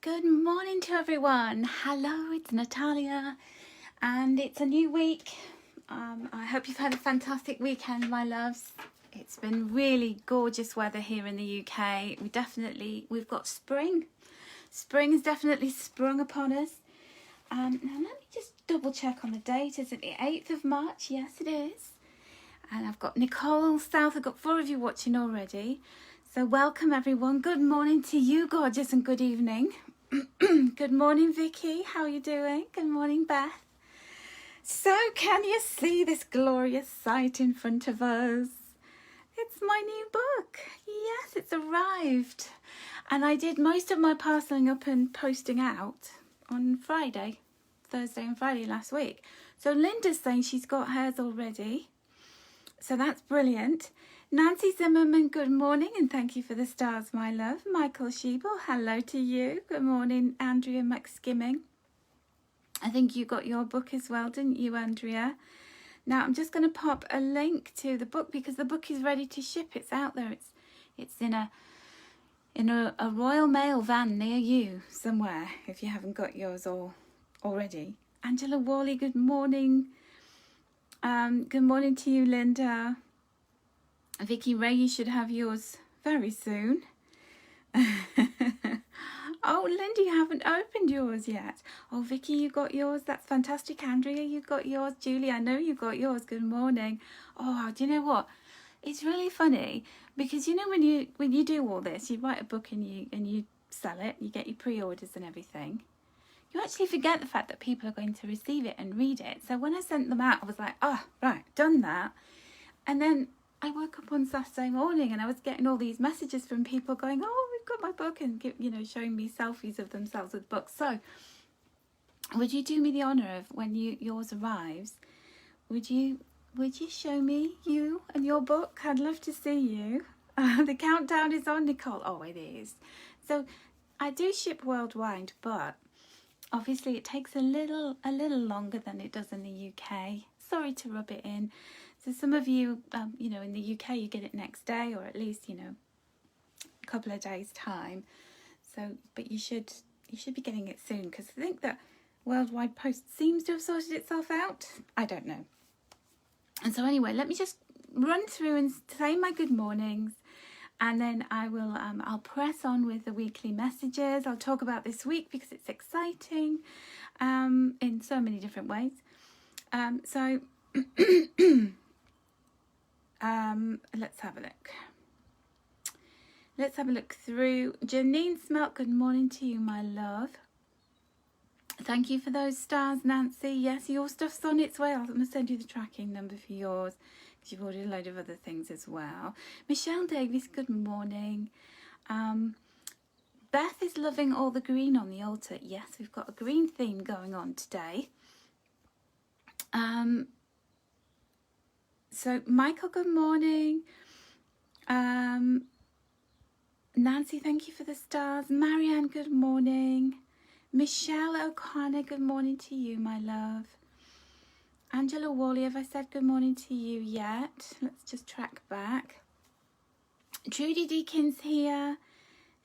Good morning to everyone. Hello, it's Natalia, and it's a new week. I hope you've had a fantastic weekend, my loves. It's been really gorgeous weather here in the UK. We've got spring. Spring has definitely sprung upon us. Now let me just double check on the date. Is it the 8th of March? Yes, it is. And I've got Nicole South. I've got 4 of you watching already. So welcome everyone. Good morning to you, gorgeous, and good evening. Good morning, Vicky. How are you doing? Good morning, Beth. So can you see this glorious sight in front of us? It's my new book. Yes, it's arrived. And I did most of my parceling up and posting out on Thursday and Friday last week. So Linda's saying she's got hers already. So that's brilliant. Nancy Zimmerman, good morning, and thank you for the stars, my love. Michael Sheeble, hello to you. Good morning, Andrea McSkimming. I think you got your book as well, didn't you, Andrea? Now, I'm just going to pop a link to the book because the book is ready to ship. It's out there. It's in a Royal Mail van near you somewhere, if you haven't got yours already. Angela Worley, good morning. Good morning to you, Linda. Vicky Ray, you should have yours very soon. Oh, Linda, you haven't opened yours yet. Oh, Vicky, you got yours. That's fantastic. Andrea, you got yours. Julie, I know you got yours. Good morning. Oh, do you know what? It's really funny because you know when you do all this, you write a book and you sell it, you get your pre-orders and everything. You actually forget the fact that people are going to receive it and read it. So when I sent them out, I was like, oh, right, done that. And then I woke up on Saturday morning and I was getting all these messages from people going, oh, we've got my book, and showing me selfies of themselves with books. So would you do me the honour of when yours arrives, would you show me you and your book? I'd love to see you. The countdown is on, Nicole. Oh, it is. So I do ship worldwide, but obviously it takes a little longer than it does in the UK. Sorry to rub it in. So some of you, in the UK, you get it next day, or at least, a couple of days' time. So, but you should be getting it soon, because I think that Worldwide Post seems to have sorted itself out. I don't know. And so anyway, let me just run through and say my good mornings, and then I will, I'll press on with the weekly messages. I'll talk about this week because it's exciting, in so many different ways. Let's have a look. Let's have a look through. Janine Smelt, good morning to you, my love. Thank you for those stars, Nancy. Yes, your stuff's on its way. I'm going to send you the tracking number for yours because you've ordered a load of other things as well. Michelle Davis, good morning. Beth is loving all the green on the altar. Yes, we've got a green theme going on today. So Michael, good morning. Nancy, thank you for the stars. Marianne, good morning. Michelle O'Connor, good morning to you, my love. Angela Worley, have I said good morning to you yet? Let's just track back. Trudy Deakins here.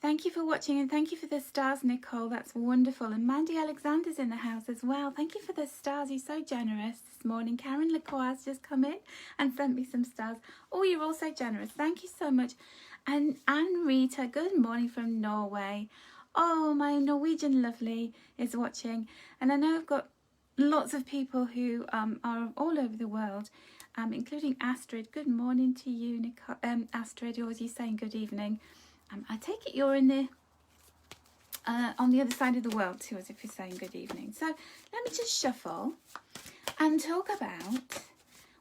Thank you for watching, and thank you for the stars, Nicole. That's wonderful. And Mandy Alexander's in the house as well. Thank you for the stars. You're so generous this morning. Karen Lacroix has just come in and sent me some stars. Oh, you're all so generous. Thank you so much. And Anne Rita, good morning from Norway. Oh, my Norwegian lovely is watching. And I know I've got lots of people who are all over the world, including Astrid. Good morning to you, Nicole. Astrid, or was you saying good evening? I take it you're in the on the other side of the world too, as if you're saying good evening. So let me just shuffle and talk about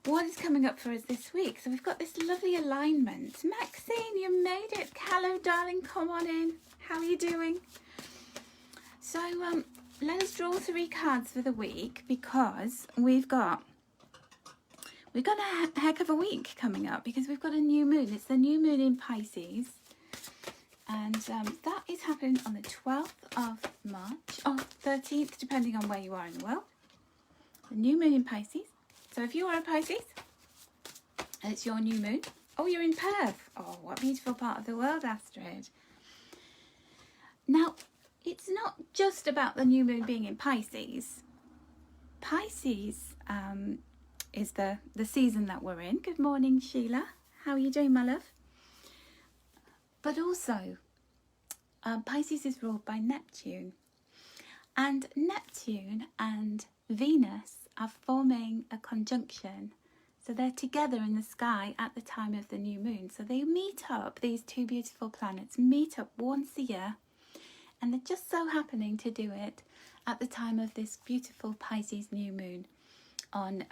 what is coming up for us this week. So we've got this lovely alignment. Maxine, you made it. Hello, darling. Come on in. How are you doing? So let us draw 3 cards for the week, because we've got a heck of a week coming up, because we've got a new moon. It's the new moon in Pisces. And that is happening on the 12th of March, or 13th, depending on where you are in the world. The new moon in Pisces. So if you are a Pisces, and it's your new moon. Oh, you're in Perth. Oh, what a beautiful part of the world, Astrid. Now, it's it's not just about the new moon being in Pisces. Pisces is the season that we're in. Good morning, Sheila. How are you doing, my love? But also, Pisces is ruled by Neptune. And Neptune and Venus are forming a conjunction. So they're together in the sky at the time of the new moon. So they meet up, these two beautiful planets meet up once a year. And they're just so happening to do it at the time of this beautiful Pisces new moon on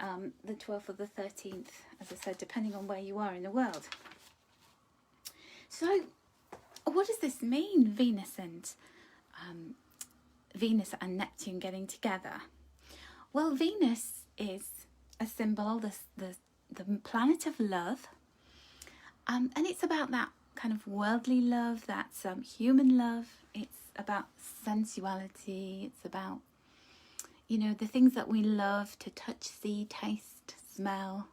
the 12th or the 13th, as I said, depending on where you are in the world. So what does this mean, Venus and Neptune getting together? Well, Venus is a symbol, the planet of love, and it's about that kind of worldly love, that's human love. It's about sensuality. It's about, you know, the things that we love to touch, see, taste, smell.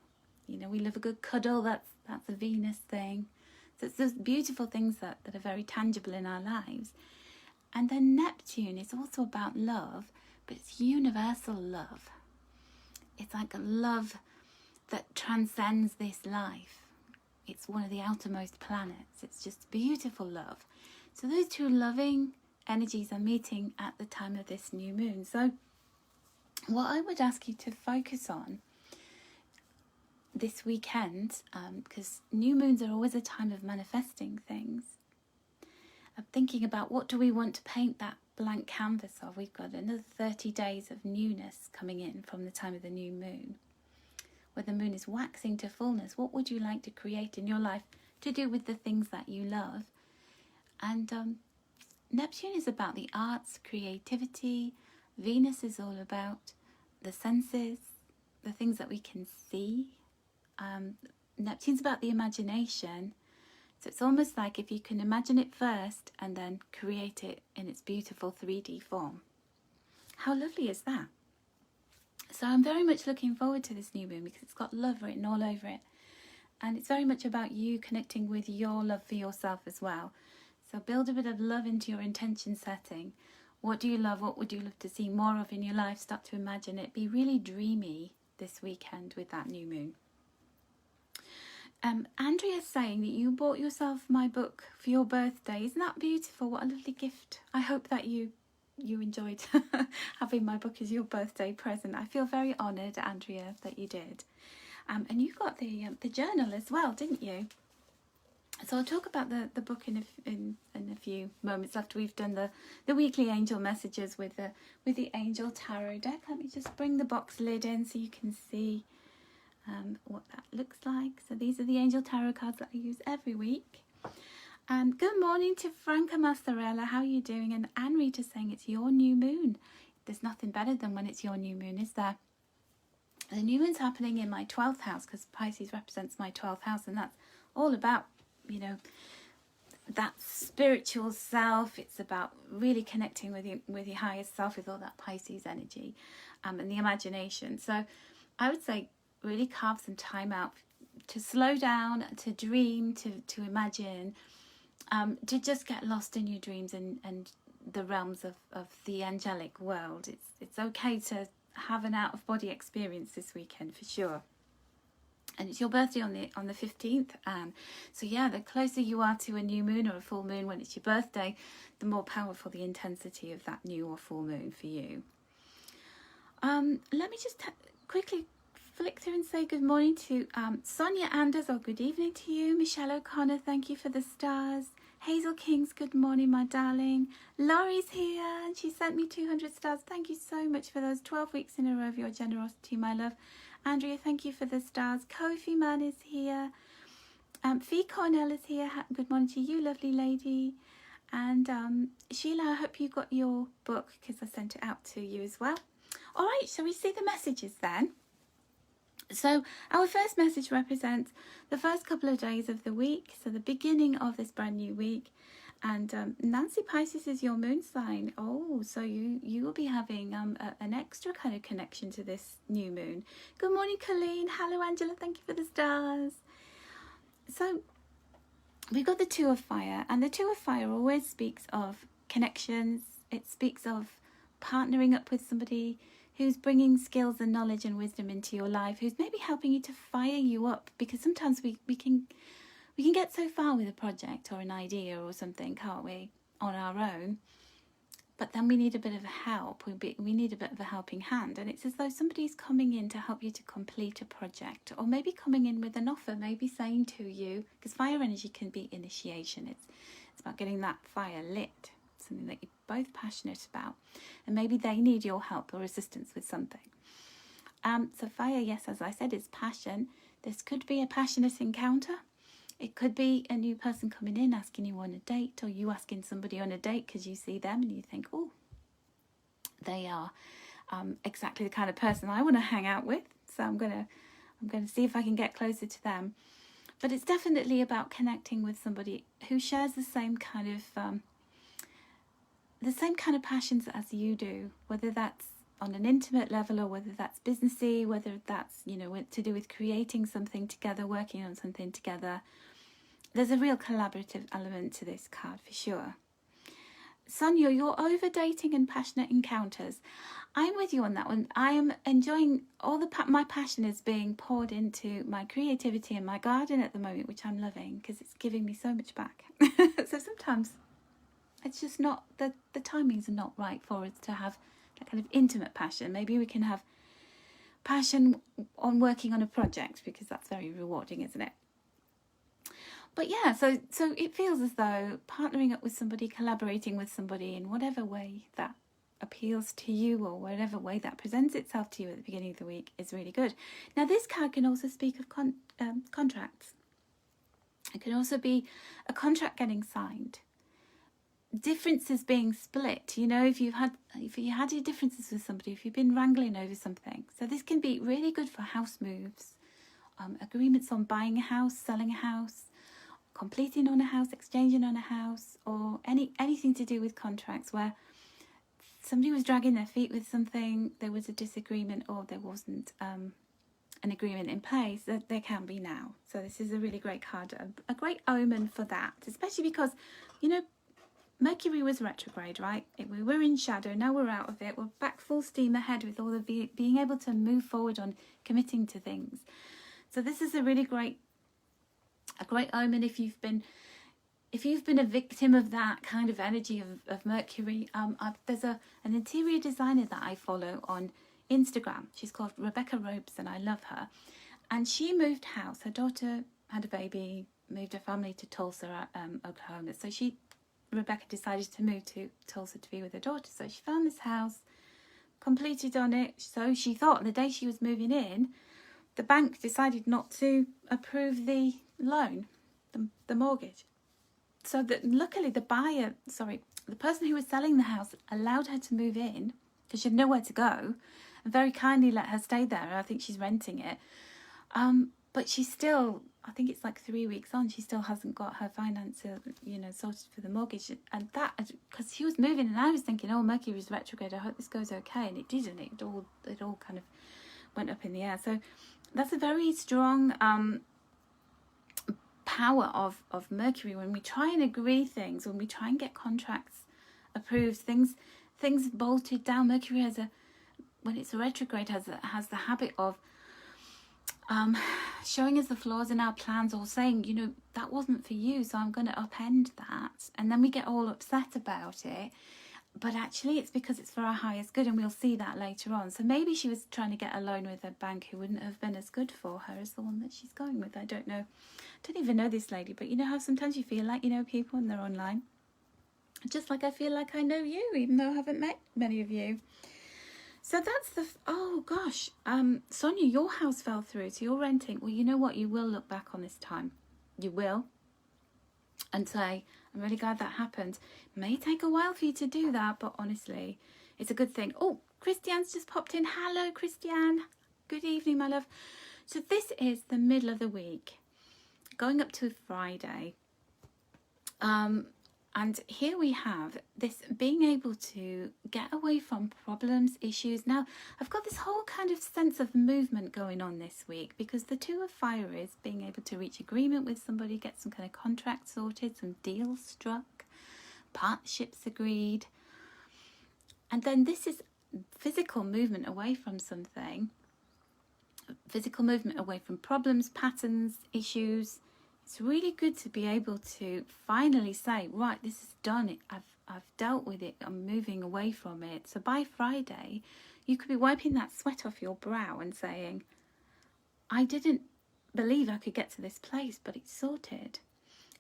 You know, we love a good cuddle. That's a Venus thing. So it's those beautiful things that are very tangible in our lives. And then Neptune is also about love, but it's universal love. It's like a love that transcends this life. It's one of the outermost planets. It's just beautiful love. So those two loving energies are meeting at the time of this new moon. So what I would ask you to focus on this weekend, because new moons are always a time of manifesting things, of thinking about what do we want to paint that blank canvas of. We've got another 30 days of newness coming in from the time of the new moon, where the moon is waxing to fullness. What would you like to create in your life to do with the things that you love? And Neptune is about the arts, creativity. Venus is all about the senses, the things that we can see. Neptune's about the imagination. So it's almost like if you can imagine it first and then create it in its beautiful 3D form. How lovely is that? So I'm very much looking forward to this new moon because it's got love written all over it. And it's very much about you connecting with your love for yourself as well. So build a bit of love into your intention setting. What do you love? What would you love to see more of in your life? Start to imagine it. Be really dreamy this weekend with that new moon. Andrea's saying that you bought yourself my book for your birthday. Isn't that beautiful? What a lovely gift. I hope that you enjoyed having my book as your birthday present. I feel very honoured, Andrea, that you did. And you got the journal as well, didn't you? So I'll talk about the book in a few moments after we've done the weekly angel messages with the angel tarot deck. Let me just bring the box lid in so you can see what that looks like. So these are the angel tarot cards that I use every week. Good morning to Franca Massarella. How are you doing? And Anne Rita saying it's your new moon. There's nothing better than when it's your new moon, is there? The new moon's happening in my 12th house because Pisces represents my 12th house, and that's all about, you know, that spiritual self. It's about really connecting with your highest self, with all that Pisces energy and the imagination. So I would say really carve some time out to slow down, to dream, to imagine, to just get lost in your dreams and the realms of the angelic world. It's okay to have an out-of-body experience this weekend for sure. And it's your birthday on the 15th, Anne. So yeah, the closer you are to a new moon or a full moon when it's your birthday, the more powerful the intensity of that new or full moon for you. Let me just quickly flick through and say good morning to Sonia Anders, or good evening to you. Michelle O'Connor, thank you for the stars. Hazel Kings, good morning, my darling. Laurie's here, and she sent me 200 stars. Thank you so much for those 12 weeks in a row of your generosity, my love. Andrea, thank you for the stars. Kofi Man is here. Fee Cornell is here. Good morning to you, lovely lady. And Sheila, I hope you got your book because I sent it out to you as well. All right, shall we see the messages then? So our first message represents the first couple of days of the week, so the beginning of this brand new week. And Nancy, Pisces is your moon sign. Oh, so you will be having an extra kind of connection to this new moon. Good morning, Colleen. Hello, Angela. Thank you for the stars. So we've got the Two of Fire, and the Two of Fire always speaks of connections, It speaks of partnering up with somebody who's bringing skills and knowledge and wisdom into your life, who's maybe helping you to fire you up, because sometimes we can get so far with a project or an idea or something, can't we, on our own, but then we need a bit of help. We need a bit of a helping hand, and it's as though somebody's coming in to help you to complete a project, or maybe coming in with an offer, maybe saying to you, because fire energy can be initiation, it's about getting that fire lit, something that you're both passionate about, and maybe they need your help or assistance with something. So fire, yes, as I said, is passion. This could be a passionate encounter. It could be a new person coming in asking you on a date, or you asking somebody on a date because you see them and you think, oh, they are exactly the kind of person I want to hang out with. So I'm gonna see if I can get closer to them. But it's definitely about connecting with somebody who shares the same kind of passions as you do, whether that's on an intimate level or whether that's businessy, whether that's, to do with creating something together, working on something together. There's a real collaborative element to this card for sure. Sonia, you're over dating and passionate encounters. I'm with you on that one. I am enjoying all my passion is being poured into my creativity and my garden at the moment, which I'm loving because it's giving me so much back. So sometimes it's just not, the timings are not right for us to have that kind of intimate passion. Maybe we can have passion on working on a project because that's very rewarding, isn't it? But yeah, so it feels as though partnering up with somebody, collaborating with somebody in whatever way that appeals to you or whatever way that presents itself to you at the beginning of the week is really good. Now, this card can also speak of contracts. It can also be a contract getting signed. Differences being split, if you had your differences with somebody, if you've been wrangling over something. So this can be really good for house moves, agreements on buying a house, selling a house, completing on a house, exchanging on a house, or anything to do with contracts where somebody was dragging their feet with something, there was a disagreement, or there wasn't an agreement in place. That there can be now. So this is a really great card, a great omen for that, especially because Mercury was retrograde, right? We were in shadow, now we're out of it. We're back full steam ahead with all of being able to move forward on committing to things. So this is a really great omen if you've been a victim of that kind of energy of Mercury. There's an interior designer that I follow on Instagram. She's called Rebecca Robes, and I love her. And she moved house. Her daughter had a baby, moved her family to Tulsa, Oklahoma. So Rebecca decided to move to Tulsa to be with her daughter. So she found this house, completed on it. So she thought the day she was moving in, the bank decided not to approve the loan, the mortgage. So that luckily the person who was selling the house allowed her to move in because she had nowhere to go, and very kindly let her stay there. I think she's renting it. But she's still, I think it's like 3 weeks on, she still hasn't got her finances, sorted for the mortgage. And that, because she was moving, and I was thinking, oh, Mercury's retrograde, I hope this goes okay. And it didn't. It all kind of went up in the air. So that's a very strong power of Mercury when we try and agree things, when we try and get contracts approved, things bolted down. Mercury when it's retrograde, has the habit of showing us the flaws in our plans, or saying, that wasn't for you, so I'm going to upend that. And then we get all upset about it. But actually it's because it's for our highest good, and we'll see that later on. So maybe she was trying to get a loan with a bank who wouldn't have been as good for her as the one that she's going with. I don't know. I don't even know this lady, but you know how sometimes you feel like you know people and they're online? Just like I feel like I know you, even though I haven't met many of you. So that's oh gosh, Sonia, your house fell through, so you're renting. Well, you know what? You will look back on this time. You will. And say, I'm really glad that happened. It may take a while for you to do that, but honestly, it's a good thing. Oh, Christiane's just popped in. Hello, Christiane. Good evening, my love. So this is the middle of the week, going up to Friday. And here we have this being able to get away from problems, issues. Now, I've got this whole kind of sense of movement going on this week, because the Two of Fire is being able to reach agreement with somebody, get some kind of contract sorted, some deals struck, partnerships agreed. And then this is physical movement away from something, physical movement away from problems, patterns, issues. It's really good to be able to finally say, right, this is done. I've dealt with it. I'm moving away from it. So by Friday, you could be wiping that sweat off your brow and saying, I didn't believe I could get to this place, but it's sorted.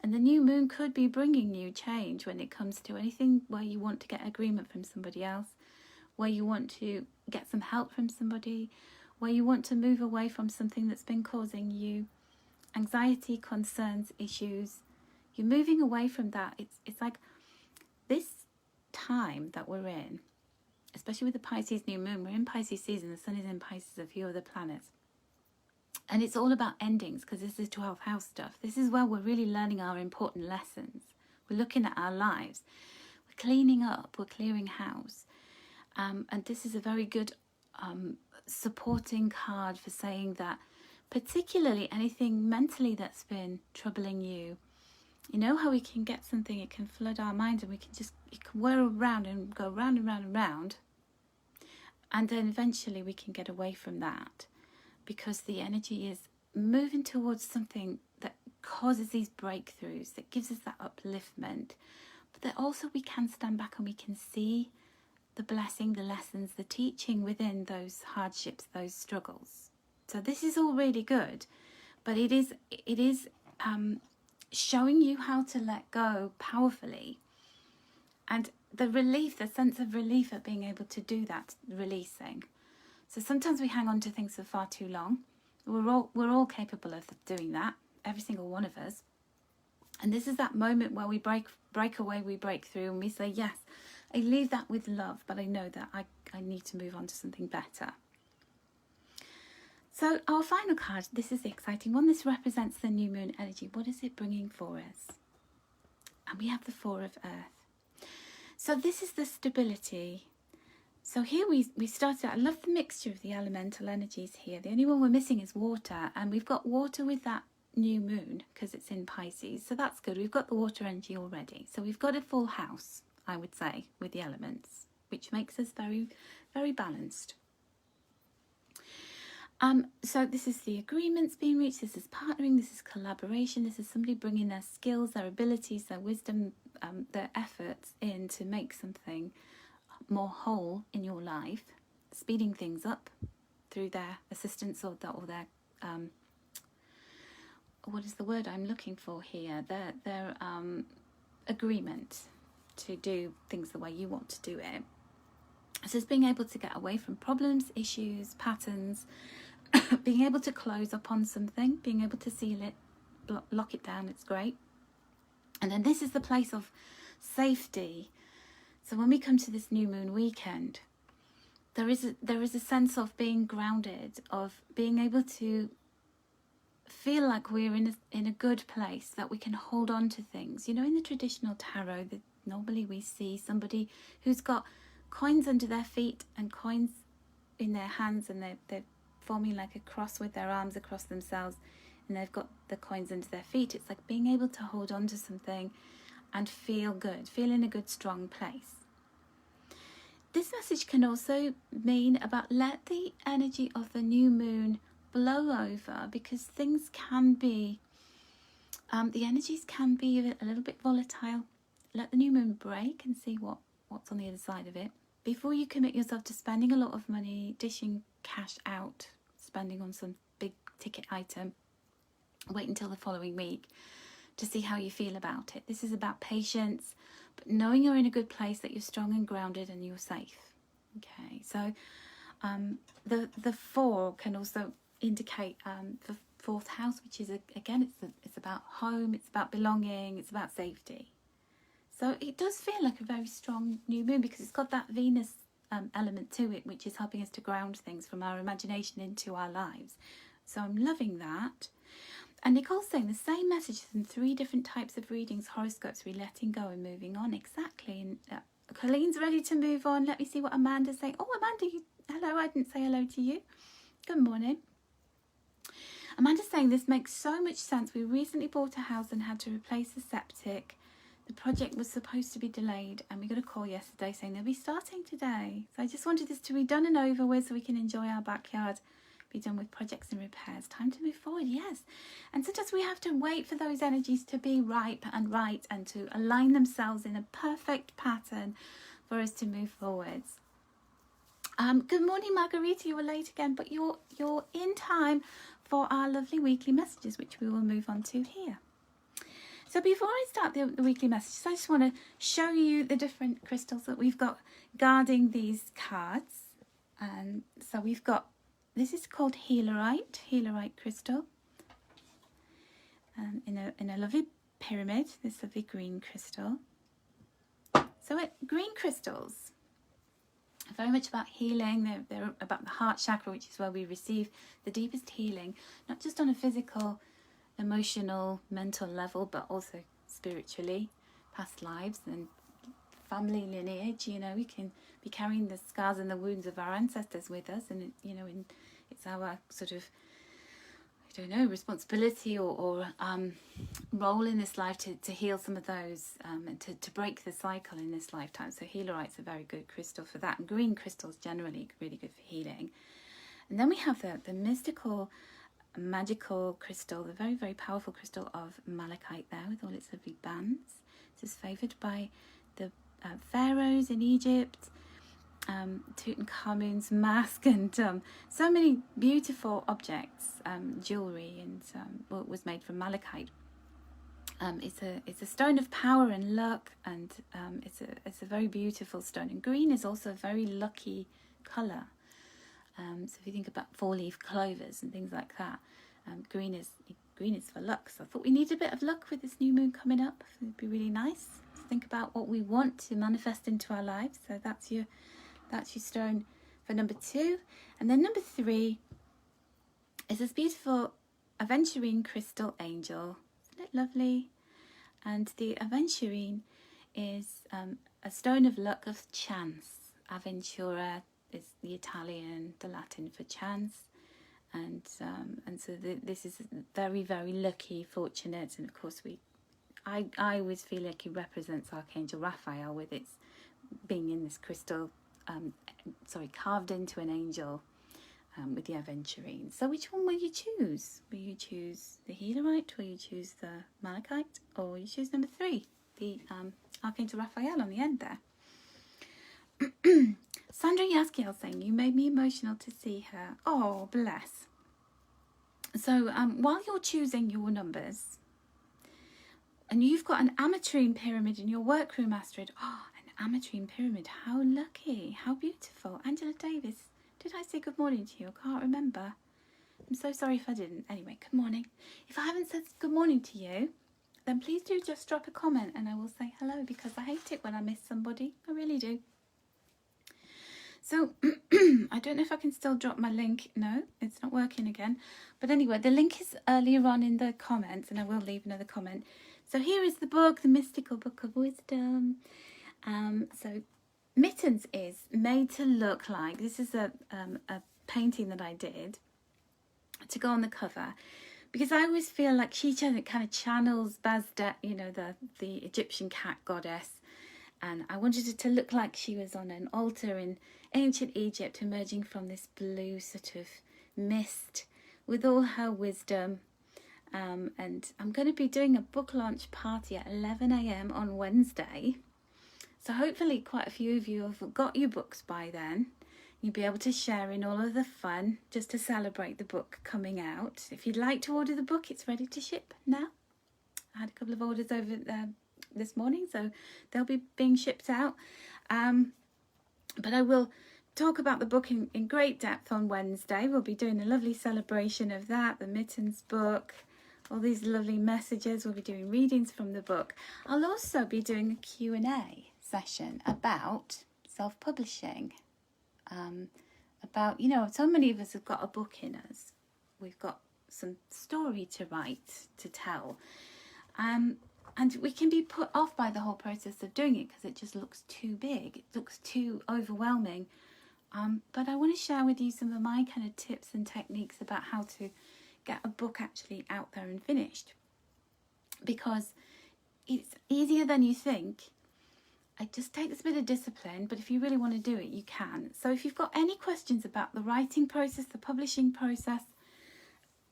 And the new moon could be bringing you change when it comes to anything where you want to get agreement from somebody else, where you want to get some help from somebody, where you want to move away from something that's been causing you anxiety, concerns, issues. You're moving away from that. It's like this time that we're in, especially with the Pisces new moon. We're in Pisces season. The sun is in Pisces, a few other planets. And it's all about endings, because this is 12th house stuff. This is where we're really learning our important lessons. We're looking at our lives. We're cleaning up. We're clearing house. And this is a very good supporting card for saying that, particularly anything mentally that's been troubling you. You know how we can get something, it can flood our mind, and it can whirl around and go round and round and round. And then eventually we can get away from that, because the energy is moving towards something that causes these breakthroughs, that gives us that upliftment. But that also we can stand back and we can see the blessing, the lessons, the teaching within those hardships, those struggles. So this is all really good, but it is showing you how to let go powerfully, and the relief, the sense of relief at being able to do that, releasing. So sometimes we hang on to things for far too long. We're all capable of doing that, every single one of us. And this is that moment where we break away, we break through, and we say, yes, I leave that with love, but I know that I need to move on to something better. So our final card, this is the exciting one. This represents the new moon energy. What is it bringing for us? And we have the Four of Earth. So this is the stability. So here we started out, I love the mixture of the elemental energies here. The only one we're missing is water, and we've got water with that new moon because it's in Pisces. So that's good. We've got the water energy already. So we've got a full house, I would say, with the elements, which makes us very, very balanced. So this is the agreements being reached, this is partnering, this is collaboration, this is somebody bringing their skills, their abilities, their wisdom, their efforts in to make something more whole in your life, speeding things up through their assistance or their what is the word I'm looking for here? Their agreement to do things the way you want to do it. So it's being able to get away from problems, issues, patterns, being able to close up on something, being able to seal it, lock it down, it's great. And then this is the place of safety. So when we come to this new moon weekend, there is a sense of being grounded, of being able to feel like we're in a good place, that we can hold on to things. You know, in the traditional tarot, that normally we see somebody who's got coins under their feet and coins in their hands, and they're forming like a cross with their arms across themselves, and they've got the coins under their feet. It's like being able to hold on to something and feel good, feel in a good, strong place. This message can also mean about let the energy of the new moon blow over, because things can be, the energies can be a little bit volatile. Let the new moon break and see what's on the other side of it. Before you commit yourself to spending a lot of money, dishing cash out, spending on some big ticket item, wait until the following week to see how you feel about it. This is about patience, but knowing you're in a good place, that you're strong and grounded and you're safe. Okay, so the four can also indicate the fourth house, which is again it's about home, it's about belonging, it's about safety. So it does feel like a very strong new moon because it's got that Venus element to it, which is helping us to ground things from our imagination into our lives. So I'm loving that. And Nicole's saying the same messages in 3 different types of readings, horoscopes, we're letting go and moving on. Exactly. And Colleen's ready to move on. Let me see what Amanda's saying. Oh, Amanda, hello. I didn't say hello to you. Good morning. Amanda's saying this makes so much sense. We recently bought a house and had to replace the septic. the project was supposed to be delayed, and we got a call yesterday saying they'll be starting today. So I just wanted this to be done and over with so we can enjoy our backyard, be done with projects and repairs. Time to move forward, yes. And sometimes we have to wait for those energies to be ripe and right and to align themselves in a perfect pattern for us to move forwards. Good morning, Margarita. You were late again, but you're in time for our lovely weekly messages, which we will move on to here. So before I start the weekly messages, I just want to show you the different crystals that we've got guarding these cards. And so we've got, this is called Healerite crystal. In a lovely pyramid, this lovely green crystal. So green crystals are very much about healing. They're about the heart chakra, which is where we receive the deepest healing, not just on a physical, emotional, mental level, but also spiritually, past lives and family lineage. You know, we can be carrying the scars and the wounds of our ancestors with us, and it's our sort of, I don't know, responsibility or role in this life to heal some of those and to break the cycle in this lifetime. So Healerite's a very good crystal for that, and green crystals generally really good for healing. And then we have the mystical, magical crystal, the very, very powerful crystal of malachite there with all its lovely bands. This is favoured by the pharaohs in Egypt, Tutankhamun's mask, and so many beautiful objects, jewellery, and what was made from malachite. It's a stone of power and luck, and it's a very beautiful stone. And green is also a very lucky colour. So if you think about four-leaf clovers and things like that, green is for luck. So I thought we need a bit of luck with this new moon coming up. It'd be really nice to think about what we want to manifest into our lives. So that's your stone for number 2. And then number 3 is this beautiful aventurine crystal angel. Isn't it lovely? And the aventurine is a stone of luck, of chance. Aventura is the Italian, the Latin for chance, and so this is very, very lucky, fortunate, and of course I always feel like it represents Archangel Raphael with its being in this crystal, carved into an angel with the aventurine. So which one will you choose? Will you choose the Healerite? Will you choose the malachite? Or will you choose number 3, the Archangel Raphael on the end there? Sandra Yaskiel saying, you made me emotional to see her. Oh, bless. So while you're choosing your numbers, and you've got an ametrine pyramid in your workroom, Astrid. Oh, an ametrine pyramid. How lucky. How beautiful. Angela Davis. Did I say good morning to you? I can't remember. I'm so sorry if I didn't. Anyway, good morning. If I haven't said good morning to you, then please do just drop a comment and I will say hello, because I hate it when I miss somebody. I really do. So, I don't know if I can still drop my link. No, it's not working again. But anyway, the link is earlier on in the comments, and I will leave another comment. So here is the book, The Mystical Book of Wisdom. So Mittens is made to look like, this is a painting that I did to go on the cover, because I always feel like she kind of channels Bastet, the Egyptian cat goddess. And I wanted it to look like she was on an altar in ancient Egypt, emerging from this blue sort of mist with all her wisdom. And I'm going to be doing a book launch party at 11 a.m. on Wednesday. So hopefully quite a few of you have got your books by then. You'll be able to share in all of the fun just to celebrate the book coming out. If you'd like to order the book, it's ready to ship now. I had a couple of orders over this morning, so they'll be being shipped out. But I will talk about the book in great depth on Wednesday. We'll be doing a lovely celebration of that, the Mittens book, all these lovely messages. We'll be doing readings from the book. I'll also be doing a Q&A session about self-publishing. About, so many of us have got a book in us. We've got some story to write, to tell. And we can be put off by the whole process of doing it because it just looks too big. It looks too overwhelming. But I want to share with you some of my kind of tips and techniques about how to get a book actually out there and finished. Because it's easier than you think. It just takes a bit of discipline, but if you really want to do it, you can. So if you've got any questions about the writing process, the publishing process,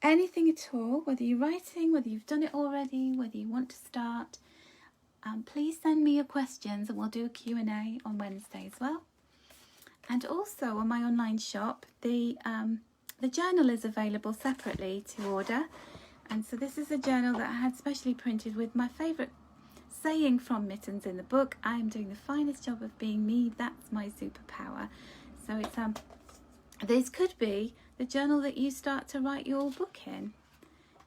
anything at all, whether you're writing, whether you've done it already, whether you want to start, please send me your questions and we'll do a Q&A on Wednesday as well. And also on my online shop, the journal is available separately to order. And so this is a journal that I had specially printed with my favourite saying from Mittens in the book. I am doing the finest job of being me, that's my superpower. So it's this could be the journal that you start to write your book in.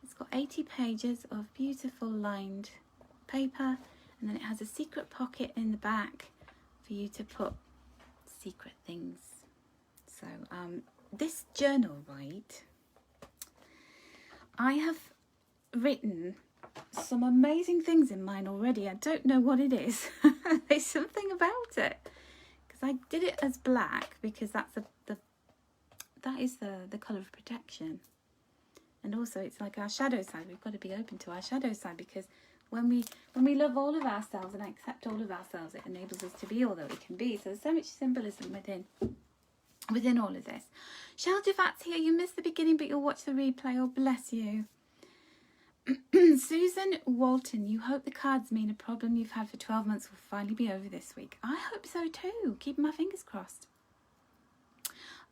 It's got 80 pages of beautiful lined paper, and then it has a secret pocket in the back for you to put secret things. So this journal, right, I have written some amazing things in mine already. I don't know what it is. There's something about it, because I did it as black because that is the colour of protection, and also it's like our shadow side. We've got to be open to our shadow side, because when we love all of ourselves and accept all of ourselves, it enables us to be all that we can be. So there's so much symbolism within all of this. Shell Javat's here. You missed the beginning, but you'll watch the replay. Oh, bless you. Susan Walton, you hope the cards mean a problem you've had for 12 months will finally be over this week. I hope so too. Keeping my fingers crossed.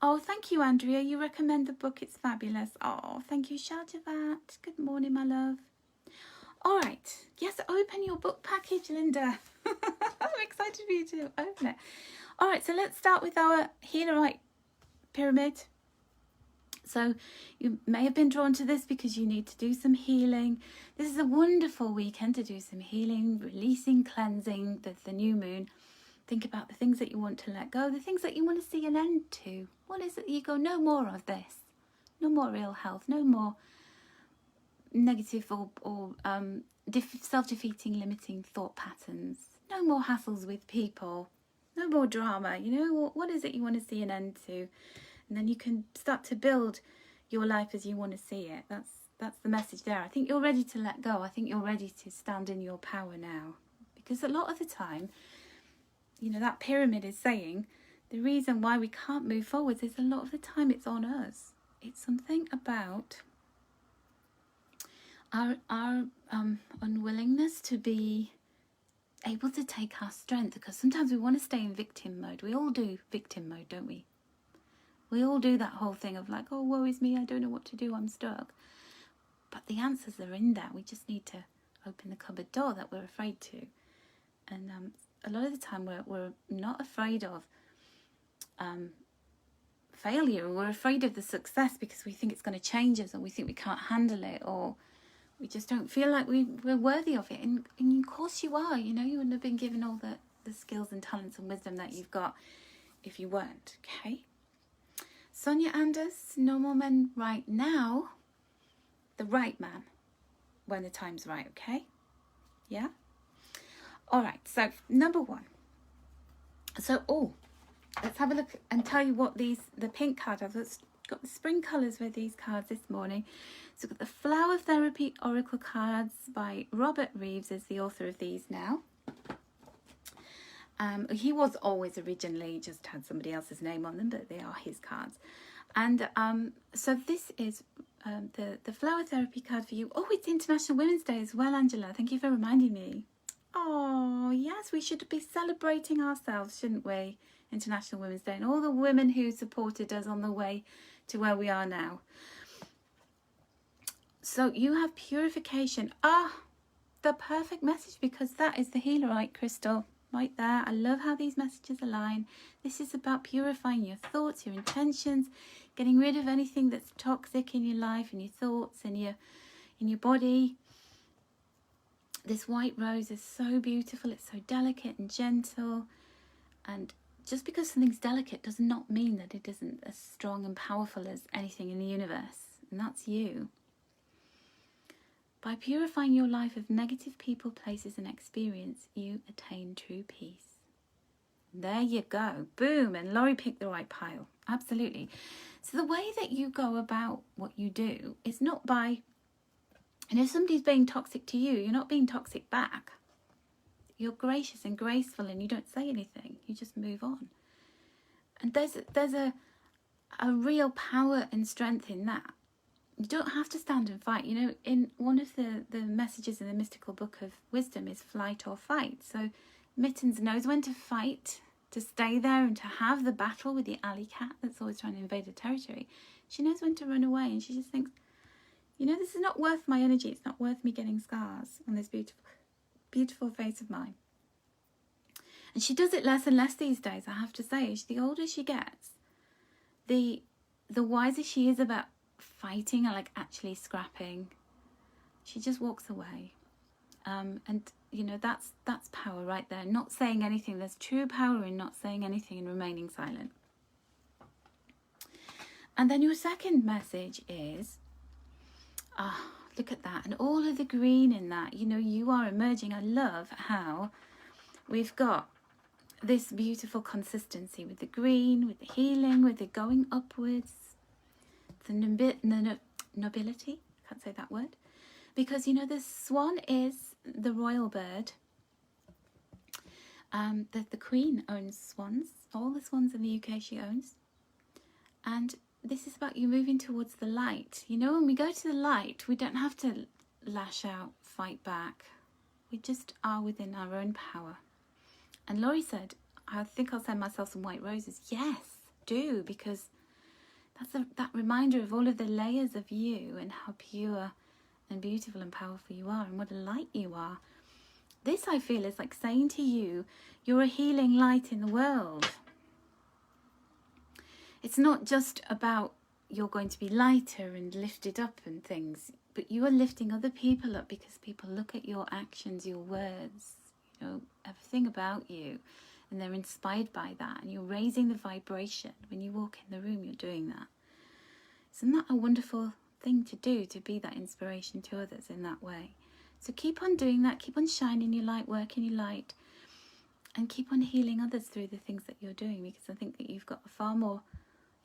Oh, thank you, Andrea. You recommend the book. It's fabulous. Oh, thank you, Shell Javat. Good morning, my love. All right. Yes, open your book package, Linda. I'm excited for you to open it. All right, so let's start with our Healerite pyramid. So you may have been drawn to this because you need to do some healing. This is a wonderful weekend to do some healing, releasing, cleansing, the new moon. Think about the things that you want to let go, the things that you want to see an end to. What is it that you go, no more of this? No more ill health, no more negative or self-defeating, limiting thought patterns. No more hassles with people. No more drama. You know, what is it you want to see an end to? And then you can start to build your life as you want to see it. That's the message there. I think you're ready to let go. I think you're ready to stand in your power now. Because a lot of the time, you know, that pyramid is saying the reason why we can't move forwards is a lot of the time it's on us. It's something about our unwillingness to be able to take our strength, because sometimes we want to stay in victim mode. We all do victim mode, don't we? We all do that whole thing of like, oh, woe is me, I don't know what to do, I'm stuck. But the answers are in there. We just need to open the cupboard door that we're afraid to. And a lot of the time we're not afraid of failure. We're afraid of the success because we think it's going to change us, or we think we can't handle it, or we just don't feel like we're worthy of it. And of course you are. You know, you wouldn't have been given all the skills and talents and wisdom that you've got if you weren't. Okay. Sonia Anders, no more men right now. The right man when the time's right, okay? Yeah? All right, so number one. So, let's have a look and tell you what the pink card, I've got the spring colours with these cards this morning. So we've got the Flower Therapy Oracle cards by Robert Reeves, is the author of these now. He was always originally, just had somebody else's name on them, but they are his cards. And so this is the Flower Therapy card for you. Oh, it's International Women's Day as well, Angela. Thank you for reminding me. Oh, yes, we should be celebrating ourselves, shouldn't we? International Women's Day and all the women who supported us on the way to where we are now. So you have purification. The perfect message, because that is the Healerite crystal. Right there. I love how these messages align. This is about purifying your thoughts, your intentions, getting rid of anything that's toxic in your life and your thoughts and in your body. This white rose is so beautiful. It's so delicate and gentle. And just because something's delicate does not mean that it isn't as strong and powerful as anything in the universe. And that's you. By purifying your life of negative people, places and experience, you attain true peace. There you go. Boom. And Laurie picked the right pile. Absolutely. So the way that you go about what you do is not by, and if somebody's being toxic to you, you're not being toxic back. you're gracious and graceful, and you don't say anything. You just move on. And there's a real power and strength in that. You don't have to stand and fight. You know, in one of the messages in the mystical book of wisdom is flight or fight. So Mittens knows when to fight, to stay there and to have the battle with the alley cat that's always trying to invade her territory. She knows when to run away, and she just thinks, you know, this is not worth my energy. It's not worth me getting scars on this beautiful, beautiful face of mine. And she does it less and less these days, I have to say. The older she gets, the wiser she is about fighting and like actually scrapping. She just walks away. And you know, that's power right there. Not saying anything. There's true power in not saying anything and remaining silent. And then your second message is, look at that, and all of the green in that. You know, you are emerging. I love how we've got this beautiful consistency with the green, with the healing, with the going upwards, the nobility. Can't say that word. Because, you know, the swan is the royal bird. The Queen owns swans. All the swans in the UK she owns. And this is about you moving towards the light. You know, when we go to the light, we don't have to lash out, fight back. We just are within our own power. And Laurie said, I think I'll send myself some white roses. Yes, do, because that's that reminder of all of the layers of you and how pure and beautiful and powerful you are and what a light you are. This, I feel, is like saying to you, you're a healing light in the world. It's not just about you're going to be lighter and lifted up and things, but you are lifting other people up because people look at your actions, your words, you know, everything about you, and they're inspired by that, and you're raising the vibration. When you walk in the room, you're doing that. Isn't that a wonderful thing to do, to be that inspiration to others in that way? So keep on doing that, keep on shining your light, working your light, and keep on healing others through the things that you're doing, because I think that you've got a far more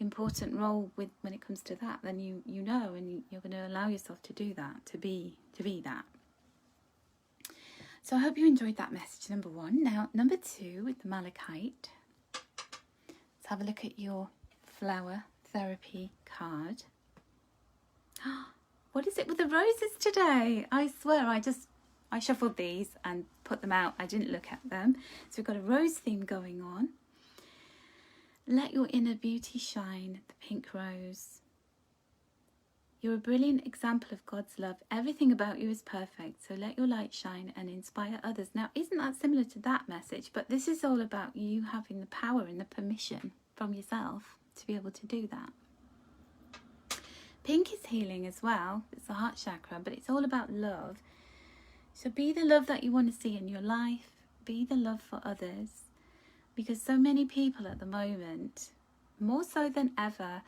important role with when it comes to that than you know, and you're going to allow yourself to do that, to be that. So I hope you enjoyed that message, number one. Now, number two, with the malachite, let's have a look at your flower therapy card. What is it with the roses today? I swear, I shuffled these and put them out. I didn't look at them. So we've got a rose theme going on. Let your inner beauty shine, the pink rose. You're a brilliant example of God's love. Everything about you is perfect, so let your light shine and inspire others. Now, isn't that similar to that message? But this is all about you having the power and the permission from yourself to be able to do that. Pink is healing as well. It's the heart chakra, but it's all about love. So be the love that you want to see in your life. Be the love for others. Because so many people at the moment, more so than ever,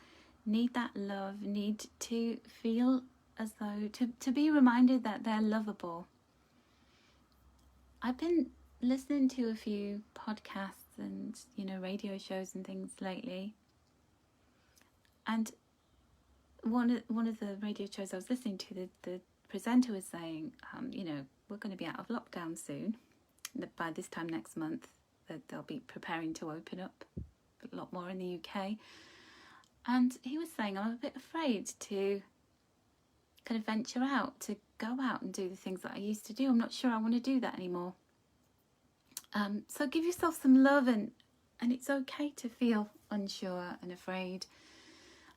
need that love, need to feel as though, to be reminded that they're lovable. I've been listening to a few podcasts and, you know, radio shows and things lately. And one of the radio shows I was listening to, the presenter was saying, you know, we're going to be out of lockdown soon. By this time next month, that they'll be preparing to open up a lot more in the UK. And he was saying, I'm a bit afraid to kind of venture out, to go out and do the things that I used to do. I'm not sure I want to do that anymore. So give yourself some love, and it's okay to feel unsure and afraid.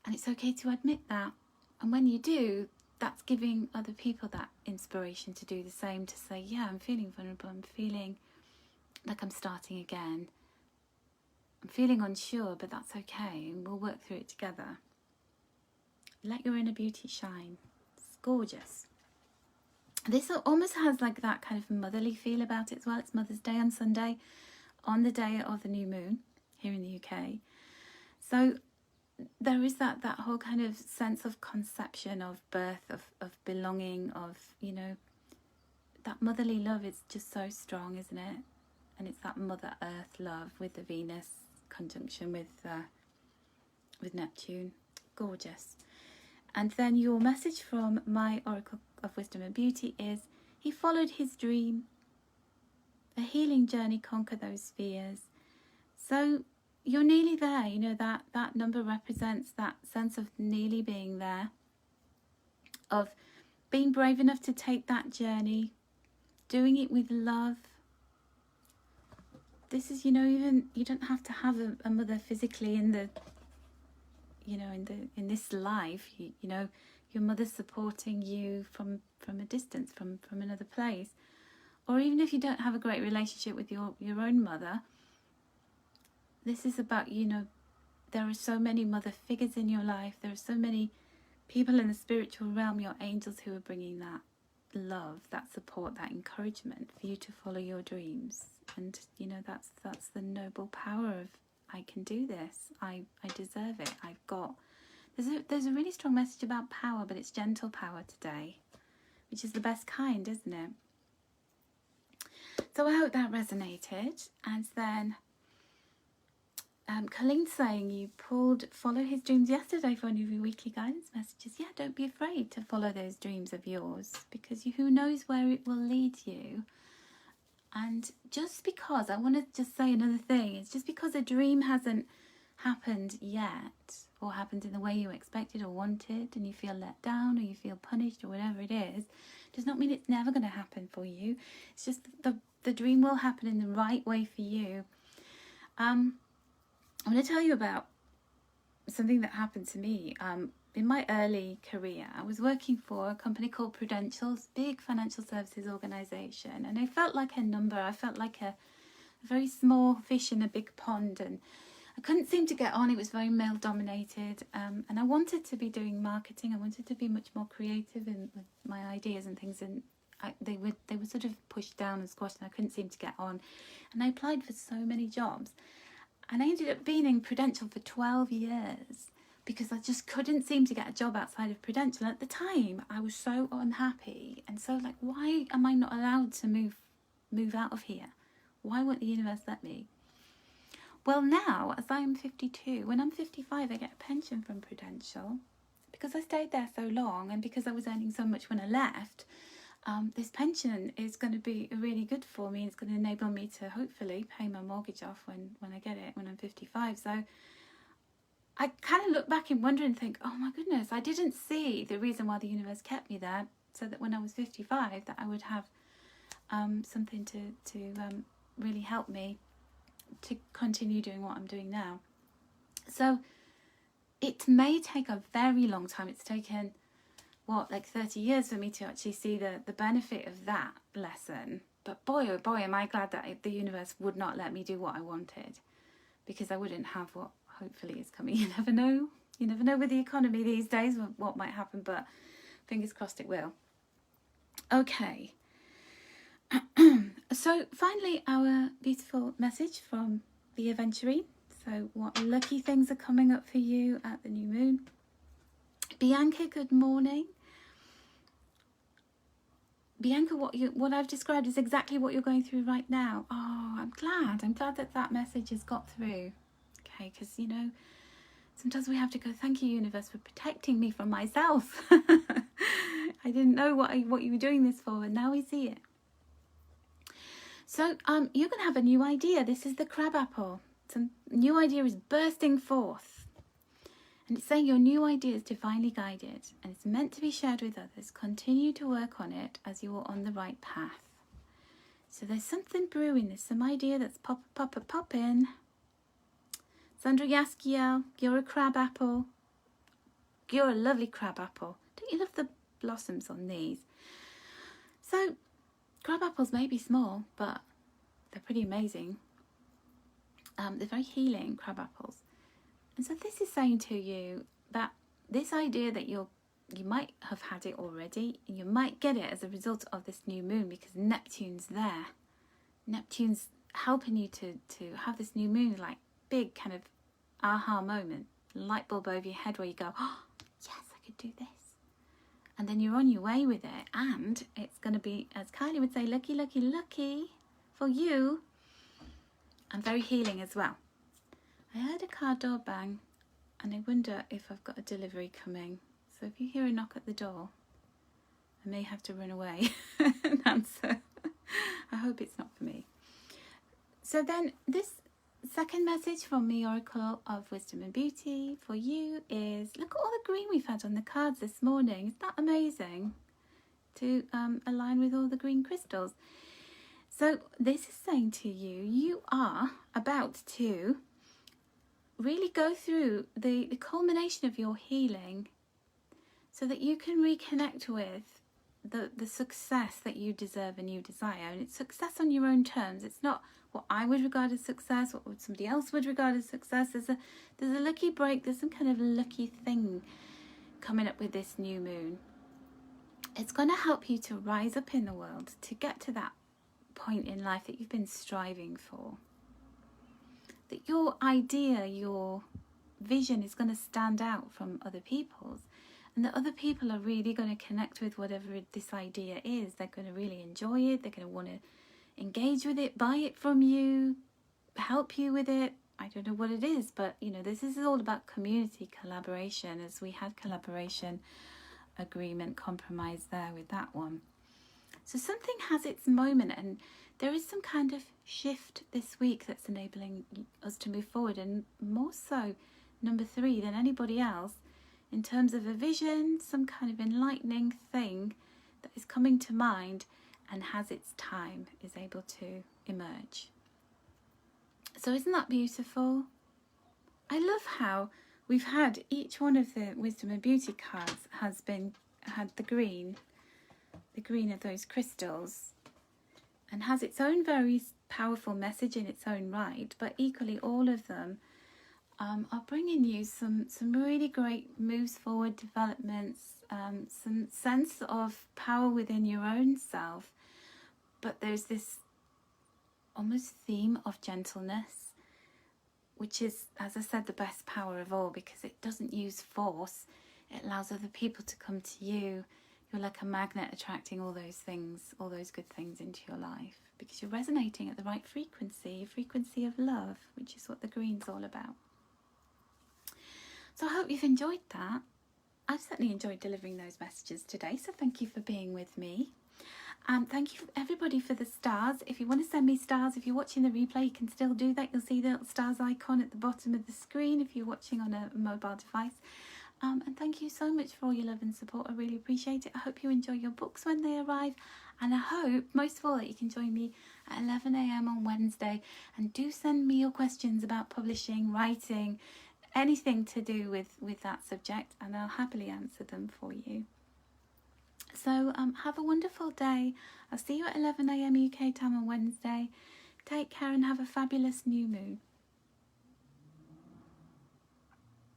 And it's okay to admit that. And when you do, that's giving other people that inspiration to do the same, to say, yeah, I'm feeling vulnerable, I'm feeling like I'm starting again. I'm feeling unsure, but that's okay, and we'll work through it together. Let your inner beauty shine. It's gorgeous. This almost has like that kind of motherly feel about it as well. It's Mother's Day on Sunday, on the day of the new moon here in the UK. So there is that whole kind of sense of conception, of birth, of belonging, of, you know, that motherly love is just so strong, isn't it? And it's that Mother Earth love with the Venus conjunction with Neptune. Gorgeous. And then your message from my Oracle of Wisdom and Beauty is, he followed his dream. the healing journey, conquer those fears. So you're nearly there. You know, that number represents that sense of nearly being there, of being brave enough to take that journey, doing it with love. This is, you know, even you don't have to have a mother physically in the, you know, in this life. You know, your mother's supporting you from a distance, from another place. Or even if you don't have a great relationship with your own mother, this is about, you know, there are so many mother figures in your life. There are so many people in the spiritual realm, your angels, who are bringing that love, that support, that encouragement for you to follow your dreams. And, you know, that's the noble power of, I can do this. I deserve it. I've got... There's a really strong message about power, but it's gentle power today, which is the best kind, isn't it? So I hope that resonated. And then Colleen's saying you pulled Follow His Dreams yesterday for one of your weekly guidance messages. Yeah, don't be afraid to follow those dreams of yours, because who knows where it will lead you. And just because, I want to just say another thing, it's just because a dream hasn't happened yet, or happened in the way you expected or wanted, and you feel let down or you feel punished or whatever it is, does not mean it's never going to happen for you. It's just the dream will happen in the right way for you. I'm going to tell you about something that happened to me. In my early career, I was working for a company called Prudential's, big financial services organisation, and I felt like a number. I felt like a very small fish in a big pond, and I couldn't seem to get on. It was very male dominated, and I wanted to be doing marketing. I wanted to be much more creative with my ideas and things, and they were sort of pushed down and squashed, and I couldn't seem to get on. And I applied for so many jobs, and I ended up being in Prudential for 12 years because I just couldn't seem to get a job outside of Prudential. And at the time, I was so unhappy, and so like, why am I not allowed to move out of here? Why won't the universe let me? Well, now, as I am 52, when I'm 55, I get a pension from Prudential because I stayed there so long, and because I was earning so much when I left. This pension is going to be really good for me. It's going to enable me to hopefully pay my mortgage off when I get it, when I'm 55. So I kind of look back and wonder and think, oh my goodness, I didn't see the reason why the universe kept me there, so that when I was 55, that I would have something to really help me to continue doing what I'm doing now. So it may take a very long time. It's taken, like 30 years for me to actually see the benefit of that lesson. But boy, oh boy, am I glad that the universe would not let me do what I wanted, because I wouldn't have what hopefully is coming. You never know. You never know with the economy these days what might happen, but fingers crossed it will. Okay. So finally, our beautiful message from the Aventurine. So what lucky things are coming up for you at the new moon? Bianca, good morning. Bianca, what I've described is exactly what you're going through right now. Oh, I'm glad that message has got through. Okay, because, you know, sometimes we have to go, thank you, universe, for protecting me from myself. I didn't know what you were doing this for, and now we see it. So you're going to have a new idea. This is the crab apple. Some new idea is bursting forth. And it's saying your new idea is divinely guided, and it's meant to be shared with others. Continue to work on it as you are on the right path. So there's something brewing. There's some idea that's popping. Sandra Yaskiel, you're a crab apple. You're a lovely crab apple. Don't you love the blossoms on these? So crab apples may be small, but they're pretty amazing. They're very healing, crab apples. And so this is saying to you that this idea that you might have had it already, and you might get it as a result of this new moon, because Neptune's there. Neptune's helping you to have this new moon, like big kind of aha moment, light bulb over your head where you go, oh, yes, I could do this. And then you're on your way with it, and it's going to be, as Kylie would say, lucky, lucky, lucky for you, and very healing as well. I heard a car door bang, and I wonder if I've got a delivery coming. So if you hear a knock at the door, I may have to run away and answer. I hope it's not for me. So then this second message from the Oracle of Wisdom and Beauty for you is, look at all the green we've had on the cards this morning. Isn't that amazing? To align with all the green crystals. So this is saying to you, you are about to really go through the culmination of your healing so that you can reconnect with the success that you deserve and you desire. And it's success on your own terms. It's not what I would regard as success, what somebody else would regard as success. There's a lucky break, there's some kind of lucky thing coming up with this new moon. It's going to help you to rise up in the world, to get to that point in life that you've been striving for. That your idea, your vision is going to stand out from other people's, and that other people are really going to connect with whatever this idea is. They're going to really enjoy it. They're going to want to engage with it, buy it from you, help you with it. I don't know what it is, but this is all about community collaboration, as we had collaboration, agreement, compromise there with that one. So something has its moment, and there is some kind of shift this week that's enabling us to move forward, and more so number 3 than anybody else, in terms of a vision, some kind of enlightening thing that is coming to mind and has its time, is able to emerge. So isn't that beautiful? I love how we've had each one of the Wisdom and Beauty cards had the green of those crystals, and has its own very powerful message in its own right, but equally all of them are bringing you some really great moves forward, developments, some sense of power within your own self. But there's this almost theme of gentleness, which is, as I said, the best power of all, because it doesn't use force. It allows other people to come to you. You're like a magnet attracting all those things, all those good things into your life, because you're resonating at the right frequency, a frequency of love, which is what the green's all about. So I hope you've enjoyed that. I've certainly enjoyed delivering those messages today, so thank you for being with me. Thank you everybody for the stars. If you want to send me stars, if you're watching the replay, you can still do that. You'll see the little stars icon at the bottom of the screen if you're watching on a mobile device. And thank you so much for all your love and support. I really appreciate it. I hope you enjoy your books when they arrive. And I hope, most of all, that you can join me at 11 a.m. on Wednesday. And do send me your questions about publishing, writing, anything to do with that subject. And I'll happily answer them for you. So have a wonderful day. I'll see you at 11 a.m. UK time on Wednesday. Take care and have a fabulous new moon.